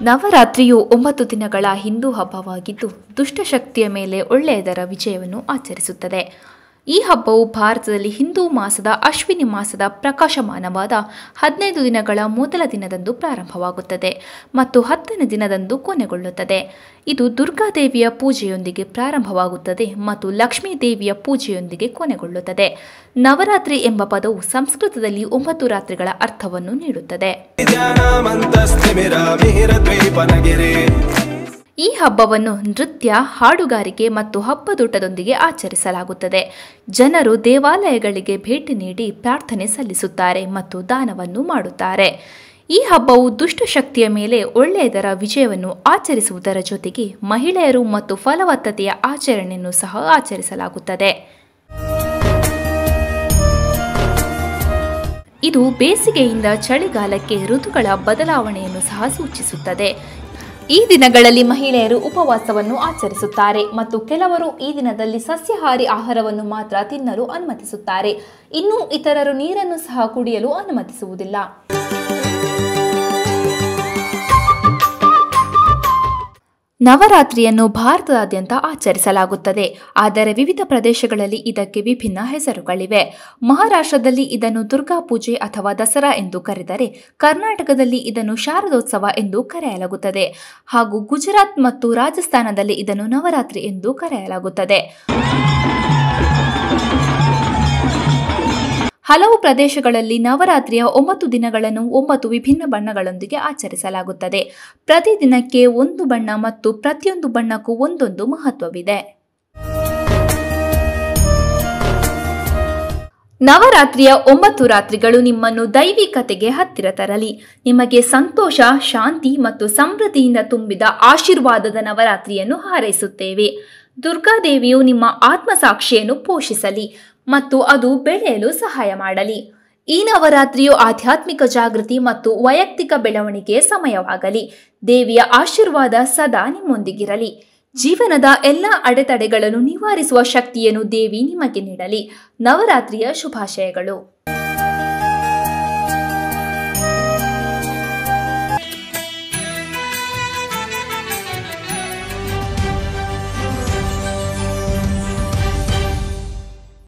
ನವರಾತ್ರಿಯು 9 ದಿನಗಳ ಹಿಂದೂ ಹಬ್ಬವಾಗಿದ್ದು ದುಷ್ಟಶಕ್ತಿಯ ಮೇಲೆ ಒಳ್ಳೆಯದರ ವಿಜಯವನ್ನು ಆಚರಿಸುತ್ತದೆ. ಈ ಹಬ್ಬವು ಭಾರತದಲ್ಲಿ ಹಿಂದೂ ಮಾಸದ ಅಶ್ವಿನಿ ಮಾಸದ ಪ್ರಕಾಶಮಾನವಾದ 15 ದಿನಗಳ ಮೊದಲ ದಿನದಂದು ಪ್ರಾರಂಭವಾಗುತ್ತದೆ ಮತ್ತು 10ನೇ ದಿನದಂದು ಕೊನೆಗೊಳ್ಳುತ್ತದೆ. ಇದು ದುರ್ಗಾದೇವಿಯ ಪೂಜೆಯೊಂದಿಗೆ ಪ್ರಾರಂಭವಾಗುತ್ತದೆ ಮತ್ತು ಲಕ್ಷ್ಮೀ ದೇವಿಯ ಪೂಜೆಯೊಂದಿಗೆ ಕೊನೆಗೊಳ್ಳುತ್ತದೆ. ನವರಾತ್ರಿ ಎಂಬ ಪದವು ಸಂಸ್ಕೃತದಲ್ಲಿ 9 ರಾತ್ರಿಗಳ ಅರ್ಥವನ್ನು ನೀಡುತ್ತದೆ. ಈ ಹಬ್ಬವನ್ನು ನೃತ್ಯ, ಹಾಡುಗಾರಿಕೆ ಮತ್ತು ಹಬ್ಬದೂಟದೊಂದಿಗೆ ಆಚರಿಸಲಾಗುತ್ತದೆ. ಜನರು ದೇವಾಲಯಗಳಿಗೆ ಭೇಟಿ ನೀಡಿ ಪ್ರಾರ್ಥನೆ ಸಲ್ಲಿಸುತ್ತಾರೆ ಮತ್ತು ದಾನವನ್ನು ಮಾಡುತ್ತಾರೆ. ಈ ಹಬ್ಬವು ದುಷ್ಟಶಕ್ತಿಯ ಮೇಲೆ ಒಳ್ಳೆಯದರ ವಿಜಯವನ್ನು ಆಚರಿಸುವುದರ ಜೊತೆಗೆ ಮಹಿಳೆಯರು ಮತ್ತು ಫಲವತ್ತತೆಯ ಆಚರಣೆಯನ್ನು ಸಹ ಆಚರಿಸಲಾಗುತ್ತದೆ. ಇದು ಬೇಸಿಗೆಯಿಂದ ಚಳಿಗಾಲಕ್ಕೆ ಋತುಗಳ ಬದಲಾವಣೆಯನ್ನು ಸಹ ಸೂಚಿಸುತ್ತದೆ. ಈ ದಿನಗಳಲ್ಲಿ ಮಹಿಳೆಯರು ಉಪವಾಸವನ್ನು ಆಚರಿಸುತ್ತಾರೆ ಮತ್ತು ಕೆಲವರು ಈ ದಿನದಲ್ಲಿ ಸಸ್ಯಾಹಾರಿ ಆಹಾರವನ್ನು ಮಾತ್ರ ತಿನ್ನಲು ಅನುಮತಿಸುತ್ತಾರೆ. ಇನ್ನು ಇತರರು ನೀರನ್ನು ಸಹ ಕುಡಿಯಲು ಅನುಮತಿಸುವುದಿಲ್ಲ. ನವರಾತ್ರಿಯನ್ನು ಭಾರತದಾದ್ಯಂತ ಆಚರಿಸಲಾಗುತ್ತದೆ, ಆದರೆ ವಿವಿಧ ಪ್ರದೇಶಗಳಲ್ಲಿ ಇದಕ್ಕೆ ವಿಭಿನ್ನ ಹೆಸರುಗಳಿವೆ. ಮಹಾರಾಷ್ಟ್ರದಲ್ಲಿ ಇದನ್ನು ದುರ್ಗಾ ಪೂಜೆ ಅಥವಾ ದಸರಾ ಎಂದು ಕರೆದರೆ, ಕರ್ನಾಟಕದಲ್ಲಿ ಇದನ್ನು ಶಾರದೋತ್ಸವ ಎಂದು ಕರೆಯಲಾಗುತ್ತದೆ ಹಾಗೂ ಗುಜರಾತ್ ಮತ್ತು ರಾಜಸ್ಥಾನದಲ್ಲಿ ಇದನ್ನು ನವರಾತ್ರಿ ಎಂದು ಕರೆಯಲಾಗುತ್ತದೆ. ಹಲವು ಪ್ರದೇಶಗಳಲ್ಲಿ ನವರಾತ್ರಿಯ 9 ದಿನಗಳನ್ನು 9 ವಿಭಿನ್ನ ಬಣ್ಣಗಳೊಂದಿಗೆ ಆಚರಿಸಲಾಗುತ್ತದೆ. ಪ್ರತಿ ದಿನಕ್ಕೆ ಒಂದು ಬಣ್ಣ ಮತ್ತು ಪ್ರತಿಯೊಂದು ಬಣ್ಣಕ್ಕೂ ಒಂದೊಂದು ಮಹತ್ವವಿದೆ. ನವರಾತ್ರಿಯ 9 ರಾತ್ರಿಗಳು ನಿಮ್ಮನ್ನು ದೈವಿಕತೆಗೆ ಹತ್ತಿರ ತರಲಿ. ನಿಮಗೆ ಸಂತೋಷ, ಶಾಂತಿ ಮತ್ತು ಸಮೃದ್ಧಿಯಿಂದ ತುಂಬಿದ ಆಶೀರ್ವಾದದ ನವರಾತ್ರಿಯನ್ನು ಹಾರೈಸುತ್ತೇವೆ. ದುರ್ಗಾದೇವಿಯು ನಿಮ್ಮ ಆತ್ಮಸಾಕ್ಷಿಯನ್ನು ಪೋಷಿಸಲಿ ಮತ್ತು ಅದು ಬೆಳೆಯಲು ಸಹಾಯ ಮಾಡಲಿ. ಈ ನವರಾತ್ರಿಯು ಆಧ್ಯಾತ್ಮಿಕ ಜಾಗೃತಿ ಮತ್ತು ವೈಯಕ್ತಿಕ ಬೆಳವಣಿಗೆಯ ಸಮಯವಾಗಲಿ. ದೇವಿಯ ಆಶೀರ್ವಾದ ಸದಾ ನಿಮ್ಮೊಂದಿಗಿರಲಿ. ಜೀವನದ ಎಲ್ಲ ಅಡೆತಡೆಗಳನ್ನು ನಿವಾರಿಸುವ ಶಕ್ತಿಯನ್ನು ದೇವಿ ನಿಮಗೆ ನೀಡಲಿ. ನವರಾತ್ರಿಯ ಶುಭಾಶಯಗಳು.